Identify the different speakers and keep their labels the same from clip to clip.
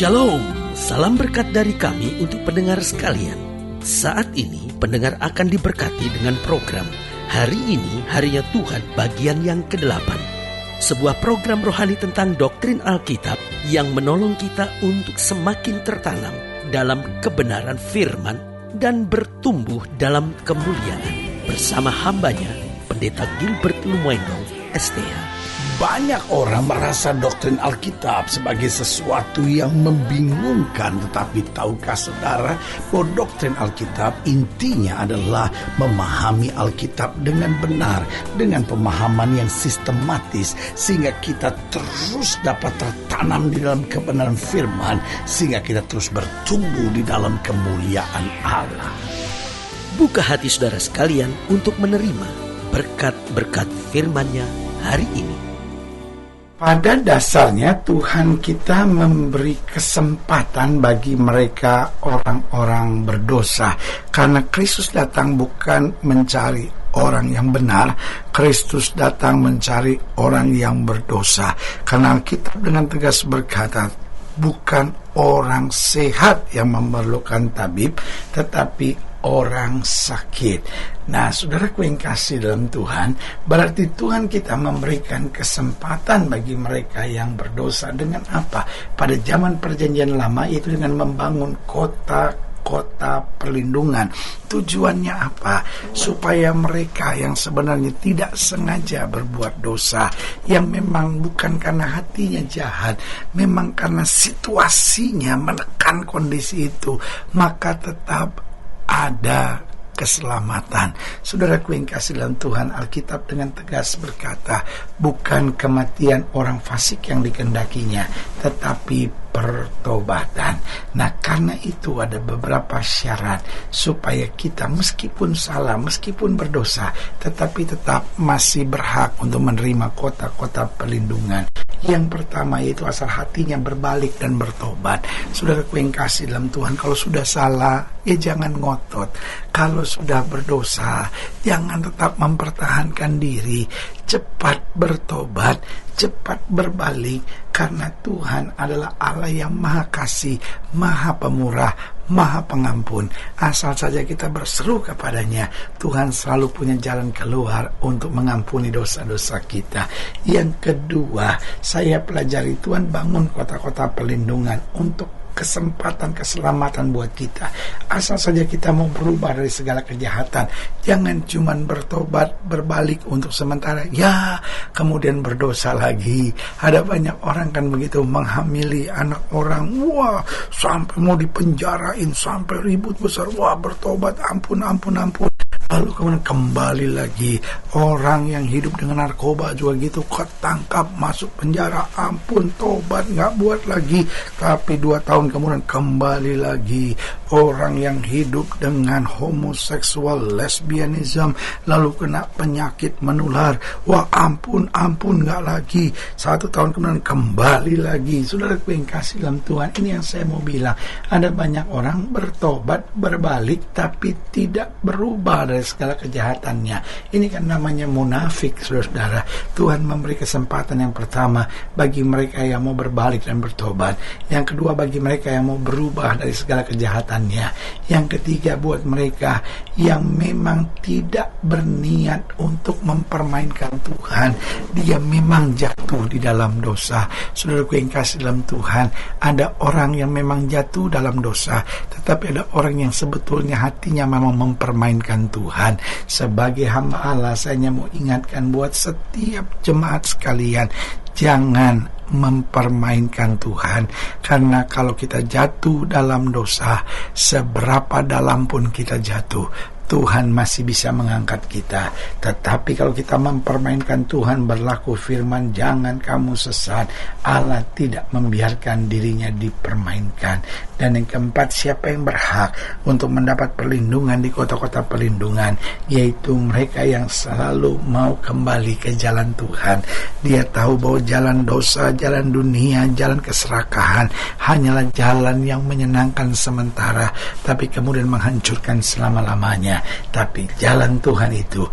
Speaker 1: Shalom, salam berkat dari kami untuk pendengar sekalian. Saat ini pendengar akan diberkati dengan program Hari Ini Harinya Tuhan bagian yang ke-8. Sebuah program rohani tentang doktrin Alkitab yang menolong kita untuk semakin tertanam dalam kebenaran firman dan bertumbuh dalam kemuliaan. Bersama hambanya, Pendeta Gilbert Lumendo, STH.
Speaker 2: Banyak orang merasa doktrin Alkitab sebagai sesuatu yang membingungkan. Tetapi tahukah saudara bahwa doktrin Alkitab intinya adalah memahami Alkitab dengan benar, dengan pemahaman yang sistematis, sehingga kita terus dapat tertanam di dalam kebenaran firman, sehingga kita terus bertumbuh di dalam kemuliaan Allah.
Speaker 1: Buka hati saudara sekalian untuk menerima berkat-berkat firman-Nya hari ini.
Speaker 2: Pada dasarnya Tuhan kita memberi kesempatan bagi mereka orang-orang berdosa. Karena Kristus datang bukan mencari orang yang benar, Kristus datang mencari orang yang berdosa. Karena Alkitab dengan tegas berkata, bukan orang sehat yang memerlukan tabib, tetapi orang sakit. Nah, saudaraku yang kasih dalam Tuhan, berarti Tuhan kita memberikan kesempatan bagi mereka yang berdosa dengan apa? Pada zaman perjanjian lama itu dengan membangun kota perlindungan. Tujuannya apa? Supaya mereka yang sebenarnya tidak sengaja berbuat dosa, yang memang bukan karena hatinya jahat, memang karena situasinya menekan kondisi itu, maka tetap ada keselamatan. Saudaraku yang kasih dalam Tuhan, Alkitab dengan tegas berkata, bukan kematian orang fasik yang dikendakinya, tetapi pertobatan. Nah, karena itu ada beberapa syarat supaya kita meskipun salah, meskipun berdosa, tetapi tetap masih berhak untuk menerima kota-kota perlindungan. Yang pertama yaitu asal hatinya berbalik dan bertobat. Saudaraku yang kasih dalam Tuhan, kalau sudah salah, ya jangan ngotot. Kalau sudah berdosa, jangan tetap mempertahankan diri. Cepat bertobat, cepat berbalik, karena Tuhan adalah Allah yang Maha Kasih, Maha Pemurah, Maha Pengampun. Asal saja kita berseru kepadanya, Tuhan selalu punya jalan keluar untuk mengampuni dosa-dosa kita. Yang kedua, saya pelajari Tuhan bangun kota-kota perlindungan untuk kesempatan keselamatan buat kita. Asal saja kita mau berubah dari segala kejahatan. Jangan cuma bertobat, berbalik untuk sementara, ya kemudian berdosa lagi. Ada banyak orang kan begitu, menghamili anak orang, wah sampai mau dipenjarain, sampai ribut besar, wah bertobat, ampun. Lalu kemudian kembali lagi. Orang yang hidup dengan narkoba juga gitu, ketangkap masuk penjara, ampun, tobat, gak buat lagi. Tapi 2 tahun kemudian kembali lagi. Orang yang hidup dengan homoseksual, lesbianism, lalu kena penyakit menular, wah ampun, gak lagi. 1 tahun kemudian kembali lagi. Saudaraku yang kasih dalam Tuhan, ini yang saya mau bilang. Ada banyak orang bertobat, berbalik, tapi tidak berubah dari segala kejahatannya. Ini kan namanya munafik, saudara-saudara. Tuhan memberi kesempatan yang pertama bagi mereka yang mau berbalik dan bertobat. Yang kedua bagi mereka yang mau berubah dari segala kejahatannya. Yang ketiga buat mereka yang memang tidak berniat untuk mempermainkan Tuhan. Dia memang jatuh di dalam dosa. Saudaraku yang kasih dalam Tuhan, ada orang yang memang jatuh dalam dosa, tetapi ada orang yang sebetulnya hatinya memang mempermainkan Tuhan. Sebagai hamba Allah, saya mau ingatkan buat setiap jemaat sekalian, jangan mempermainkan Tuhan. Karena kalau kita jatuh dalam dosa, seberapa dalam pun kita jatuh, Tuhan masih bisa mengangkat kita. Tetapi kalau kita mempermainkan Tuhan, berlaku firman, jangan kamu sesat. Allah tidak membiarkan dirinya dipermainkan. Dan yang keempat, siapa yang berhak untuk mendapat perlindungan di kota-kota perlindungan? Yaitu mereka yang selalu mau kembali ke jalan Tuhan. Dia tahu bahwa jalan dosa, jalan dunia, jalan keserakahan hanyalah jalan yang menyenangkan sementara, tapi kemudian menghancurkan selama-lamanya. Tapi jalan Tuhan itu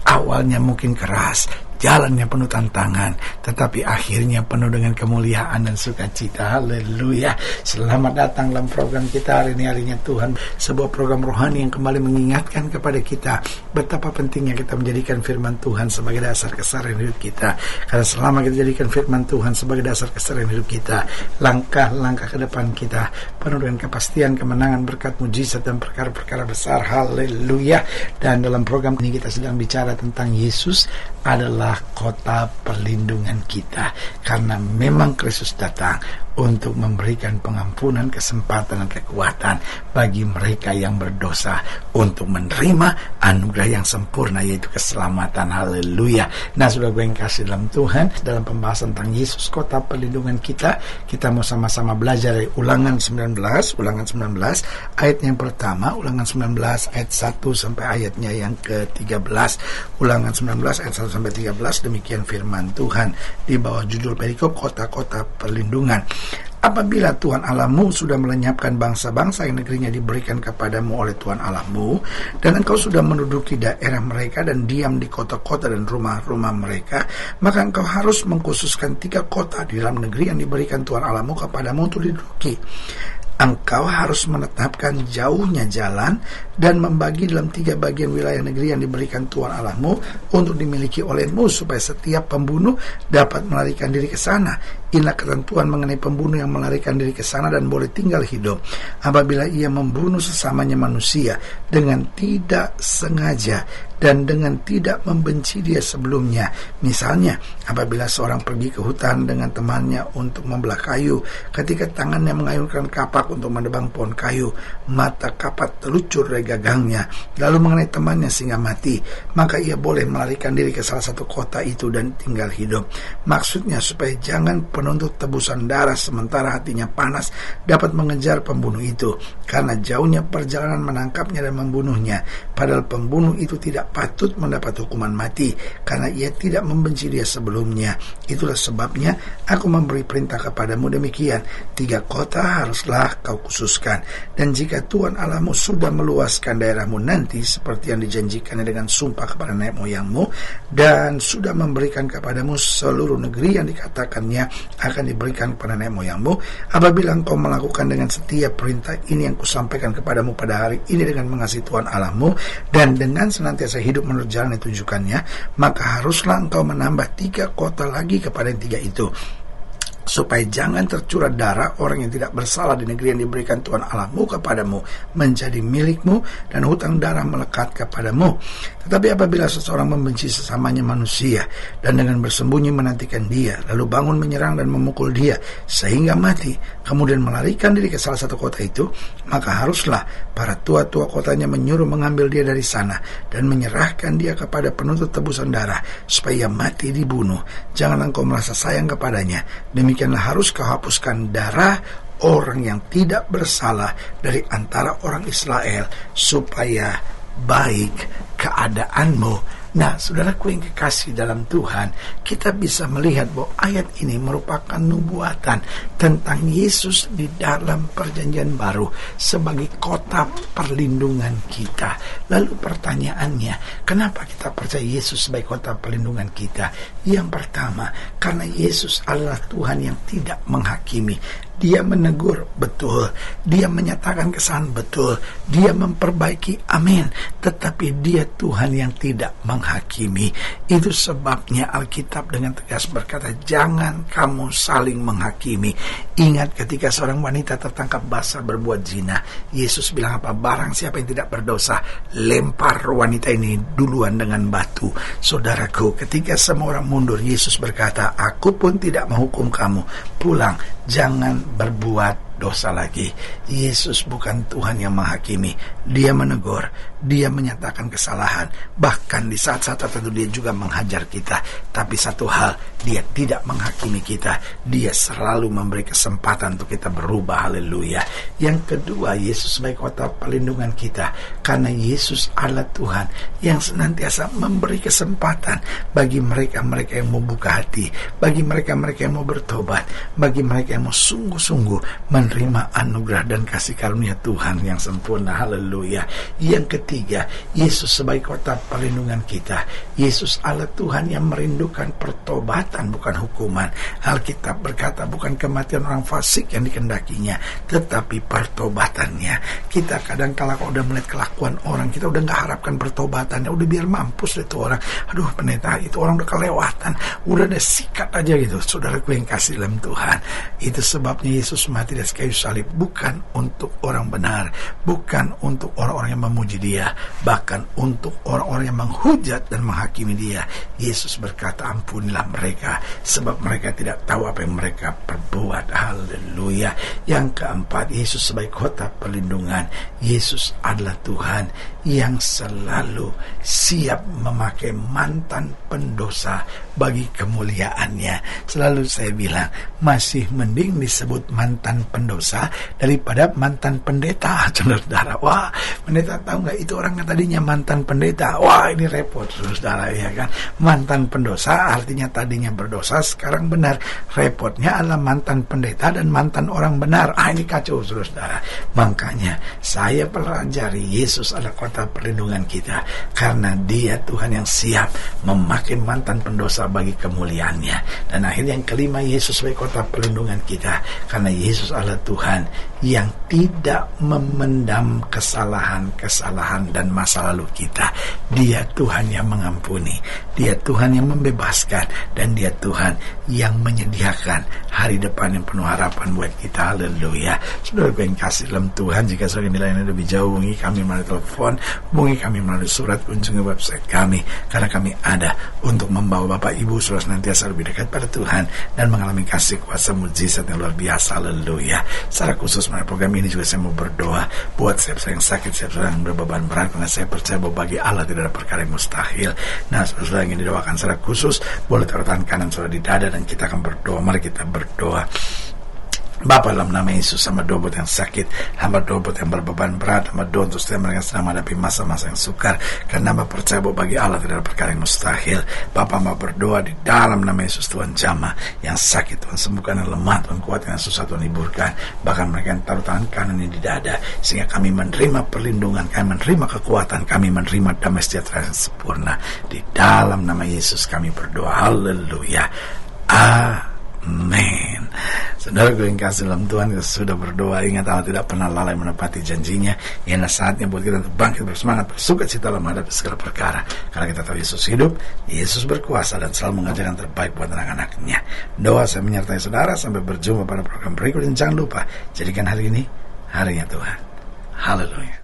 Speaker 2: awalnya mungkin keras, jalannya penuh tantangan, tetapi akhirnya penuh dengan kemuliaan dan sukacita. Haleluya. Selamat datang dalam program kita hari ini, harinya Tuhan, sebuah program rohani yang kembali mengingatkan kepada kita betapa pentingnya kita menjadikan firman Tuhan sebagai dasar keseharian hidup kita. Karena selama kita jadikan firman Tuhan sebagai dasar keseharian hidup kita, langkah-langkah ke depan kita penuh dengan kepastian, kemenangan, berkat, mujizat, dan perkara-perkara besar. Haleluya. Dan dalam program ini kita sedang bicara tentang Yesus adalah kota perlindungan kita, karena memang Kristus datang untuk memberikan pengampunan, kesempatan, dan kekuatan bagi mereka yang berdosa untuk menerima anugerah yang sempurna, yaitu keselamatan. Haleluya. Nah, sudah gue yang kasih dalam Tuhan, dalam pembahasan tentang Yesus kota perlindungan kita mau sama-sama belajar dari Ulangan 19 ayat yang pertama, Ulangan 19 ayat 1 sampai ayatnya yang ke-13. Ulangan 19 ayat 1 sampai 13, demikian firman Tuhan di bawah judul perikop kota-kota perlindungan. Apabila Tuhan Allahmu sudah melenyapkan bangsa-bangsa yang negerinya diberikan kepadamu oleh Tuhan Allahmu, dan engkau sudah menduduki daerah mereka dan diam di kota-kota dan rumah-rumah mereka, maka engkau harus mengkhususkan 3 kota di dalam negeri yang diberikan Tuhan Allahmu kepadamu untuk diduduki. Engkau harus menetapkan jauhnya jalan dan membagi dalam 3 bagian wilayah negeri yang diberikan Tuhan Allahmu untuk dimiliki olehmu, supaya setiap pembunuh dapat melarikan diri ke sana. Inilah ketentuan mengenai pembunuh yang melarikan diri ke sana dan boleh tinggal hidup. Apabila ia membunuh sesamanya manusia dengan tidak sengaja dan dengan tidak membenci dia sebelumnya. Misalnya, apabila seorang pergi ke hutan dengan temannya untuk membelah kayu, ketika tangannya mengayunkan kapak untuk menebang pohon kayu, mata kapak terlucur dari gagangnya, lalu mengenai temannya sehingga mati, maka ia boleh melarikan diri ke salah satu kota itu dan tinggal hidup. Maksudnya supaya jangan penuntut tebusan darah sementara hatinya panas dapat mengejar pembunuh itu, karena jauhnya perjalanan menangkapnya dan membunuhnya. Padahal pembunuh itu tidak patut mendapat hukuman mati, karena ia tidak membenci dia sebelumnya. Itulah sebabnya aku memberi perintah kepadamu demikian, 3 kota haruslah kau khususkan. Dan jika Tuhan Allahmu sudah meluaskan daerahmu nanti seperti yang dijanjikannya dengan sumpah kepada nenek moyangmu, dan sudah memberikan kepadamu seluruh negeri yang dikatakannya akan diberikan kepada nenek moyangmu, apabila engkau melakukan dengan setia perintah ini yang kusampaikan kepadamu pada hari ini dengan mengasihi Tuhan Allahmu dan dengan senantiasa hidup menurut jalan yang tunjukkannya, maka haruslah engkau menambah 3 kota lagi kepada yang 3 itu, supaya jangan tercurah darah orang yang tidak bersalah di negeri yang diberikan Tuhan Allahmu kepadamu menjadi milikmu, dan hutang darah melekat kepadamu. Tetapi apabila seseorang membenci sesamanya manusia dan dengan bersembunyi menantikan dia, lalu bangun menyerang dan memukul dia sehingga mati, kemudian melarikan diri ke salah satu kota itu, maka haruslah para tua-tua kotanya menyuruh mengambil dia dari sana dan menyerahkan dia kepada penuntut tebusan darah supaya mati dibunuh. Jangan engkau merasa sayang kepadanya. Demikianlah harus kau hapuskan darah orang yang tidak bersalah dari antara orang Israel, supaya baik keadaanmu. Nah, saudaraku yang kekasih dalam Tuhan, kita bisa melihat bahwa ayat ini merupakan nubuatan tentang Yesus di dalam perjanjian baru sebagai kota perlindungan kita. Lalu pertanyaannya, kenapa kita percaya Yesus sebagai kota perlindungan kita? Yang pertama, karena Yesus adalah Tuhan yang tidak menghakimi. Dia menegur, betul. Dia menyatakan kesalahan, betul. Dia memperbaiki, amin. Tetapi dia Tuhan yang tidak menghakimi. Itu sebabnya Alkitab dengan tegas berkata, jangan kamu saling menghakimi. Ingat ketika seorang wanita tertangkap basah berbuat zina, Yesus bilang apa? Barang siapa yang tidak berdosa, lempar wanita ini duluan dengan batu. Saudaraku, ketika semua orang mundur, Yesus berkata, aku pun tidak menghukum kamu. Pulang, jangan berbuat dosa lagi. Yesus bukan Tuhan yang menghakimi. Dia menegur, dia menyatakan kesalahan. Bahkan di saat-saat tertentu dia juga menghajar kita. Tapi satu hal, dia tidak menghakimi kita. Dia selalu memberi kesempatan untuk kita berubah. Haleluya. Yang kedua, Yesus sebagai kota perlindungan kita, karena Yesus adalah Tuhan yang senantiasa memberi kesempatan bagi mereka-mereka yang mau buka hati, bagi mereka-mereka yang mau bertobat, bagi mereka yang mau sungguh-sungguh menerima anugerah dan kasih karunia Tuhan yang sempurna. Haleluya. Yang ketiga, Yesus sebagai kota perlindungan kita. Yesus Allah Tuhan yang merindukan pertobatan, bukan hukuman. Alkitab berkata bukan kematian orang fasik yang dikendakinya, tetapi pertobatannya. Kita kadang kala kalau udah melihat kelakuan orang, kita udah gak harapkan pertobatannya, udah biar mampus itu orang. Aduh pendeta, itu orang udah kelewatan, udah ada sikat aja gitu. Saudaraku yang kasih dalam Tuhan, itu sebabnya Yesus mati di kayu salib, bukan untuk orang benar, bukan untuk orang-orang yang memuji Dia, bahkan untuk orang-orang yang menghujat dan menghakimi Dia. Yesus berkata, ampunilah mereka, sebab mereka tidak tahu apa yang mereka perbuat. Haleluya. Yang keempat, Yesus sebagai kota perlindungan. Yesus adalah Tuhan yang selalu siap memakai mantan pendosa bagi kemuliaannya. Selalu saya bilang, masih mending disebut mantan pendosa daripada mantan pendeta. Saudara, wah, pendeta tahu nggak itu orang yang tadinya mantan pendeta? Wah, ini repot, saudara, ya kan? Mantan pendosa artinya tadinya berdosa, sekarang benar. Repotnya adalah mantan pendeta dan mantan orang benar. Ini kacau, saudara. Makanya saya pelajari Yesus adalah kota perlindungan kita, karena Dia Tuhan yang siap memakai mantan pendosa bagi kemuliaannya. Dan akhirnya yang kelima, Yesus sebagai kota perlindungan kita, karena Yesus adalah Tuhan yang tidak memendam kesalahan-kesalahan dan masa lalu kita. Dia Tuhan yang mengampuni, Dia Tuhan yang membebaskan, dan Dia Tuhan yang menyediakan hari depan yang penuh harapan buat kita. Haleluya. Saudara yang kasih dalam Tuhan, jika saudara nilainya lebih jauh, hubungi kami melalui telepon, hubungi kami melalui surat, kunjungi website kami, karena kami ada untuk membawa Bapak Ibu saudara senantiasa lebih dekat pada Tuhan dan mengalami kasih kuasa mujizat yang luar biasa. Haleluya. Secara khusus melalui program ini juga saya mau berdoa buat siapa yang sakit, siapa yang berbeban berat, karena saya percaya bahwa bagi Allah tidak ada perkara yang mustahil. Nah, saudara yang ingin didoakan secara khusus, boleh taruh tangan kanan saudara di dada dan kita akan berdoa. Mari kita berdoa. Bapa, dalam nama Yesus, hamba doa buat yang sakit, hamba doa buat yang berbeban berat, hamba doa untuk setiap mereka sedang menghadapi masa-masa yang sukar, karena hamba percaya bahwa bagi Allah tidak ada perkara yang mustahil. Bapa, hamba berdoa di dalam nama Yesus, Tuhan jamah yang sakit, Tuhan sembuhkan, yang lemah Tuhan kuatkan, yang susah Tuhan hiburkan, bahkan mereka yang taruh tangan kanan di dada, sehingga kami menerima perlindungan, kami menerima kekuatan, kami menerima damai sejahtera yang sempurna. Di dalam nama Yesus kami berdoa. Haleluya. Amin. Saudara yang kasih dalam Tuhan, kita sudah berdoa. Ingat, Allah tidak pernah lalai menepati janjinya. Inilah saatnya buat kita untuk bangkit bersemangat, bersukacita dalam menghadapi segala perkara, karena kita tahu Yesus hidup, Yesus berkuasa dan selalu mengajarkan terbaik buat anak-anaknya. Doa saya menyertai saudara. Sampai berjumpa pada program berikut, dan jangan lupa jadikan hari ini harinya Tuhan. Haleluya.